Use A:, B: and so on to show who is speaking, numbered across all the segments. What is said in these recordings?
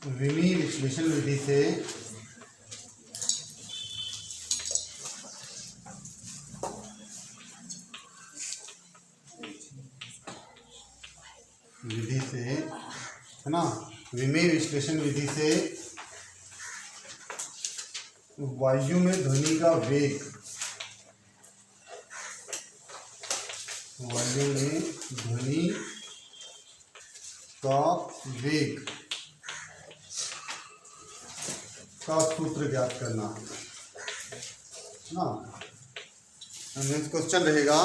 A: विमीय विश्लेषण विधि से है ना, विमीय विश्लेषण विधि से वायु में ध्वनि का वेग, वायु में ध्वनि का वेग का सूत्र ज्ञात करना ना। क्वेश्चन रहेगा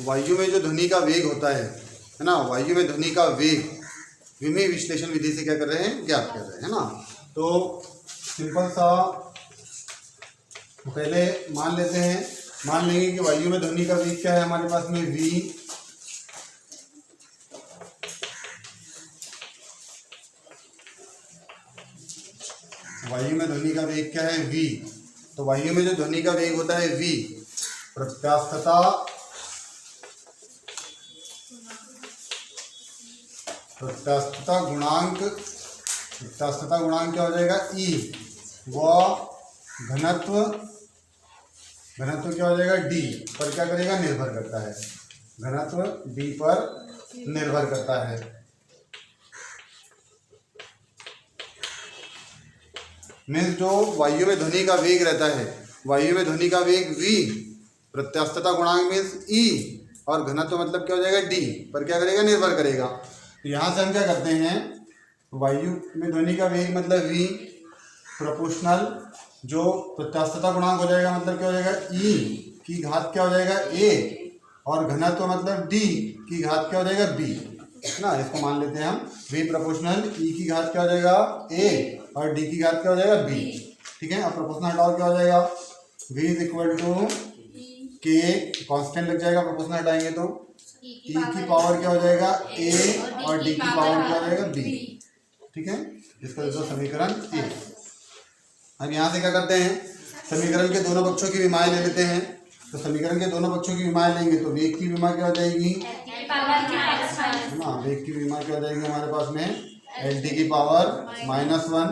A: वायु में जो ध्वनि का वेग होता है ना, वायु में ध्वनि का वेग विमीय विश्लेषण विधि से क्या कर रहे हैं, ज्ञात कर रहे हैं ना। तो सिंपल सा पहले मान लेते हैं, मान लेंगे कि वायु में ध्वनि का वेग क्या है हमारे पास में v, वायु में ध्वनि का वेग क्या है v। तो वायु में जो ध्वनि का वेग होता है v, प्रत्यास्थता गुणांक, प्रत्यास्थता गुणांक क्या हो जाएगा e, व घनत्व क्या हो जाएगा d पर क्या करेगा, निर्भर करता है, घनत्व d पर निर्भर करता है। मीन्स जो वायु में ध्वनि का वेग रहता है, वायु में ध्वनि का वेग v, प्रत्यास्थता गुणांक मीन्स e और घनत्व मतलब क्या हो जाएगा d पर क्या करेगा, निर्भर करेगा। तो यहाँ से हम क्या करते हैं, वायु में ध्वनि का वेग मतलब v प्रोपोर्शनल जो प्रत्यास्थता गुणांक हो जाएगा मतलब क्या हो जाएगा e की घात क्या हो जाएगा a और घनत्व मतलब d की घात क्या हो जाएगा b ना। इसको मान लेते हैं हम v प्रोपोर्शनल e की घात क्या हो जाएगा a और d की घात क्या हो जाएगा b। ठीक है, अब प्रोपोर्शनल हटाओ क्या हो जाएगा, v is equal to k, constant लग जाएगा प्रोपोर्शनल हटाएंगे तो e की पावर क्या हो जाएगा a और d की पावर क्या हो जाएगा b। ठीक है, इसका देखो समीकरण a। अब यहाँ से क्या करते हैं, समीकरण के दोनों पक्षों की विमाएं ले लेते हैं। तो समीकरण के दोनों पक्षों की विमाएं लेंगे तो वेग की विमा क्या हो जाएगी ना, वेग की विमा क्या हो जाएगी हमारे पास में एल टी की पावर -1।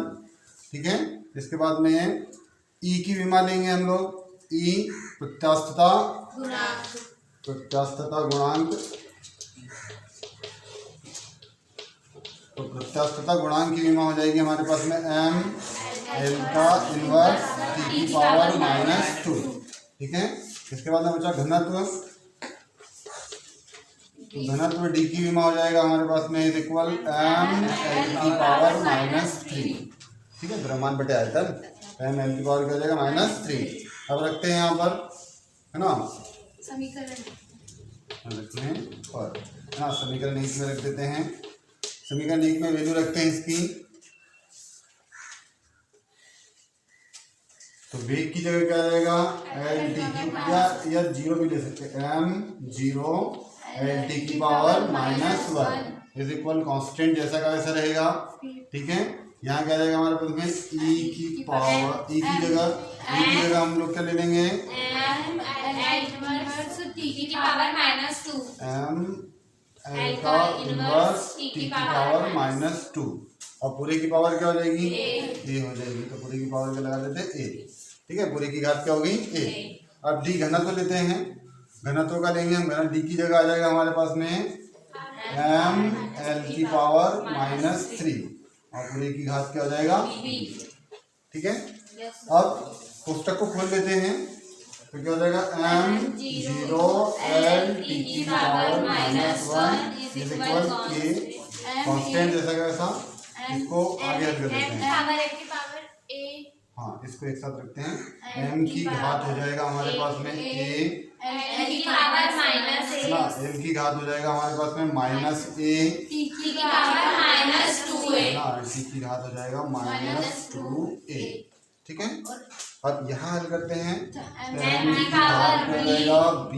A: ठीक है, इसके बाद में ई की विमा लेंगे हम लोग, ई प्रत्यास्थता गुणांक, तो प्रत्यास्थता गुणांक की विमा हो जाएगी हमारे पास में एम एल का इनवर्स टी की पावर -2। ठीक है, इसके बाद में बचा घनत्व, तो घनत्व डी की विमा हो जाएगा हमारे पास में इज इक्वल एम एल की पावर -3। ठीक है, द्रव्यमान बटे आयतन, एम एल की पावर क्या हो जाएगा -3। अब रखते हैं यहाँ पर, है ना, समीकरण रखते हैं और है ना, समीकरण 1 में रख देते हैं। समीकरण 1 में वैल्यू रखते हैं इसकी, तो वेग की जगह क्या आ जाएगा एल टी की, या जीरो भी ले सकते हैं, एम 0 एल टी की पावर -1 इज इक्वल कांस्टेंट जैसा का वैसा रहेगा। ठीक है, यहाँ क्या जाएगा हमारे पास में ई की पावर, ई की जगह हम लोग क्या ले लेंगे एम एल का इनवर्स टी की पावर -2 और पूरे की पावर क्या हो जाएगी ए हो जाएगी। तो पूरे की पावर क्या लगा देते हैं ए। ठीक है, पूरे की घात क्या होगी ए। अब डी घनत्व लेते हैं, घनत्व का लेंगे हम, घनत्व डी की जगह आ जाएगा हमारे पास में एम एल की पावर -3 और पूरे की घात क्या हो जाएगा बी। ठीक है, अब कोष्टक को खोल लेते हैं तो क्या हो जाएगा एम 0 एल टी की पावर -1 इज इक्वल के, कांस्टेंट जैसा कैसा, इसको आगे हल कर देते हैं। हाँ, इसको एक साथ रखते हैं, m की घात हो जाएगा हमारे पास में a,
B: एल की पावर
A: ना m की घात हो जाएगा हमारे पास में -a,
B: टी की पावर -2a,
A: ना t की घात हो जाएगा -2a। ठीक है, अब यहाँ हल करते हैं, m की घात हो जाएगा b,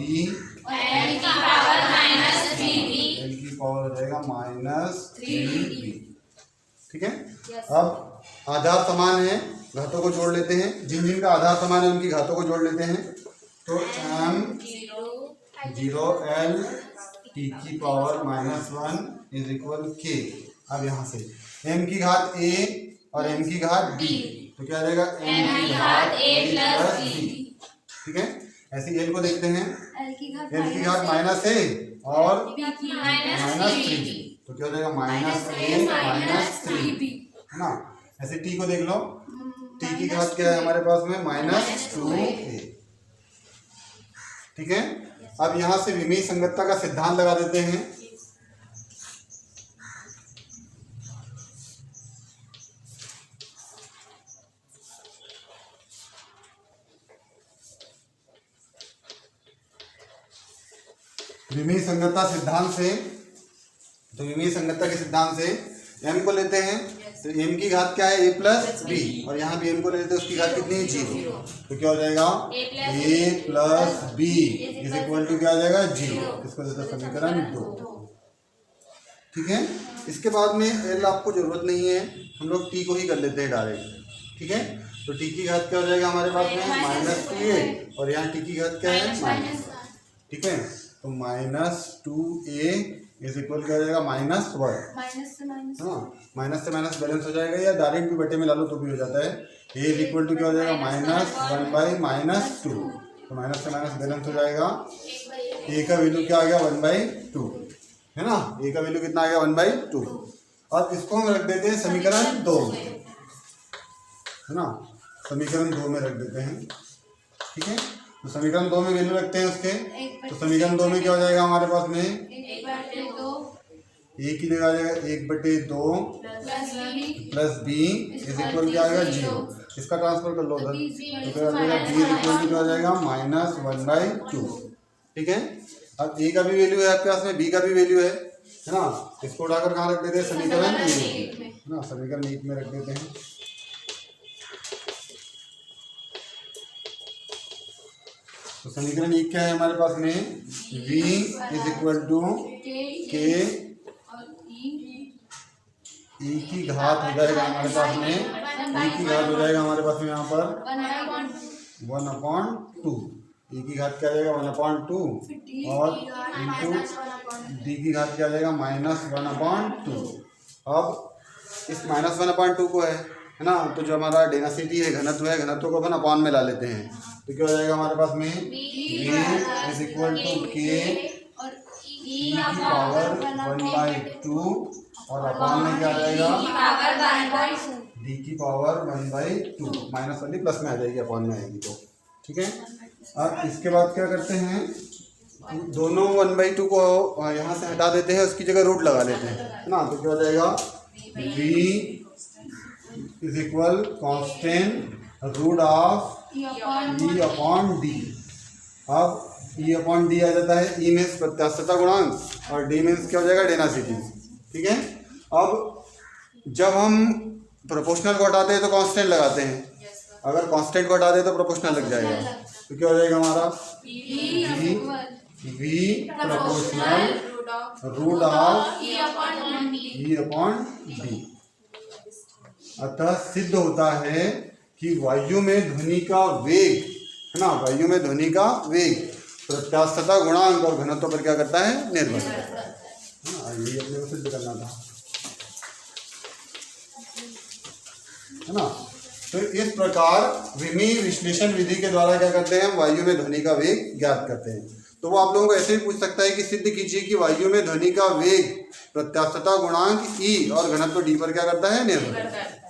B: एल की पावर -3b,
A: l की पावर हो जाएगा -3b। ठीक है, अब आधार समान है, घातों को जोड़ लेते हैं, जिन जिन का आधार समान है उनकी घातों को जोड़ लेते हैं। तो m 0 l टी की पावर -1 इज इक्वल k। अब यहाँ से m की घात a और m की घात d, तो क्या आ जाएगा m की घात a प्लस b। ठीक है, ऐसे l को देखते हैं,
C: L की घात
A: l की घात माइनस a और
C: B की
A: माइनस 3, तो क्या हो जाएगा माइनस a माइनस 3, है ना। ऐसे t को देख लो, t की घात क्या है हमारे पास में माइनस 2a। ठीक है, अब यहाँ से विमेय संगतता का सिद्धांत लगा देते हैं। विमेय संगतता सिद्धांत से, तो विमेय संगतता के सिद्धांत से m को लेते हैं, तो m की घात क्या है a प्लस b, और यहाँ भी m को लेते हैं, उसकी घात कितनी है 0, तो क्या हो जाएगा a plus b is equal to क्या हो जाएगा 0। इसको देते हैं समीकरण 2। ठीक है, इसके बाद में l आपको जरूरत नहीं है, हम लोग t को ही कर लेते हैं डायरेक्ट। ठीक है, तो t की घात क्या हो जाएगा हमारे पास में माइनस 2a, और यहाँ t की घात क्या है माइनस। ठीक है, तो माइनस 2a इज इक्वल क्या हो जाएगा माइनस 1।
C: माइनस से माइनस,
A: हाँ, माइनस से माइनस बैलेंस हो जाएगा, या डायरेक्ट भी बटे में ला लो तो भी हो जाता है। a इज इक्वल टू क्या हो जाएगा माइनस 1 बाई माइनस 2, तो माइनस से माइनस बैलेंस हो जाएगा। a का वैल्यू क्या आ गया 1 बाई 2, है ना, a का वैल्यू कितना आ गया 1 बाई 2। और इसको हम रख देते हैं समीकरण 2 में, है ना, समीकरण 2 में रख देते हैं। ठीक है, तो समीकरण 2 में वैल्यू रखते हैं उसके, तो समीकरण 2 में क्या हो जाएगा हमारे पास में a की जगह आ जाएगा 1/2 प्लस b इज इक्वल क्या आएगा 0। इसका ट्रांसफर कर लो उधर, तो क्या हो जाएगा b इज इक्वल टू क्या हो जाएगा माइनस 1/2। ठीक है, अब a का भी वैल्यू है आपके पास में, b का भी वैल्यू है ना, इसको उठाकर कहाँ रख देते हैं समीकरण 1 है ना, समीकरण 1 में रख देते हैं। तो समीकरण 1 क्या है हमारे पास में, v is equal to k e की घात हो जाएगा हमारे पास में, e की घात हो जाएगा हमारे पास में यहाँ पर 1/2, e की घात क्या आ जाएगा 1/2, और इंटू d की घात क्या आ जाएगा माइनस 1/2। अब इस माइनस 1/2 को है ना, तो जो हमारा डेंसिटी है, घनत्व है, घनत्व को अपन अपॉन में ला लेते हैं, तो क्या हो जाएगा हमारे पास में v is equal to k e की पावर 1/2, और अपॉन में क्या आ जाएगा d की पावर 1/2, माइनस वाली प्लस में आ जाएगी, अपॉन में आएगी तो। ठीक है, अब इसके बाद क्या करते हैं, दोनों 1/2 को यहाँ से हटा देते हैं, उसकी जगह रूट लगा लेते हैं, है ना, तो क्या हो जाएगा v is equal constant root of e upon d। अब e अपॉन d आ जाता है, e मीन्स प्रत्यास्थता गुणांक और d मीन्स क्या हो जाएगा डेंसिटी। ठीक है, अब जब हम प्रोपोर्शनल को हटाते हैं तो कांस्टेंट लगाते हैं, अगर कांस्टेंट को हटा दे तो प्रोपोर्शनल लग जाएगा, तो क्या हो जाएगा हमारा v proportional root of e upon d। अतः सिद्ध होता है कि वायु में ध्वनि का वेग, है ना, वायु में ध्वनि का वेग प्रत्यास्थता गुणांक और घनत्व पर क्या करता है, निर्भर करता है ना, यही अपने को सिद्ध करना था, है ना। तो इस प्रकार विमेय विश्लेषण विधि के द्वारा क्या करते हैं, हम वायु में ध्वनि का वेग ज्ञात करते हैं। तो वो आप लोगों को ऐसे भी पूछ सकता है कि सिद्ध कीजिए कि वायु में ध्वनि का वेग प्रत्यास्थता गुणांक ई और घनत्व डी पर क्या करता है, निर्भर करता है।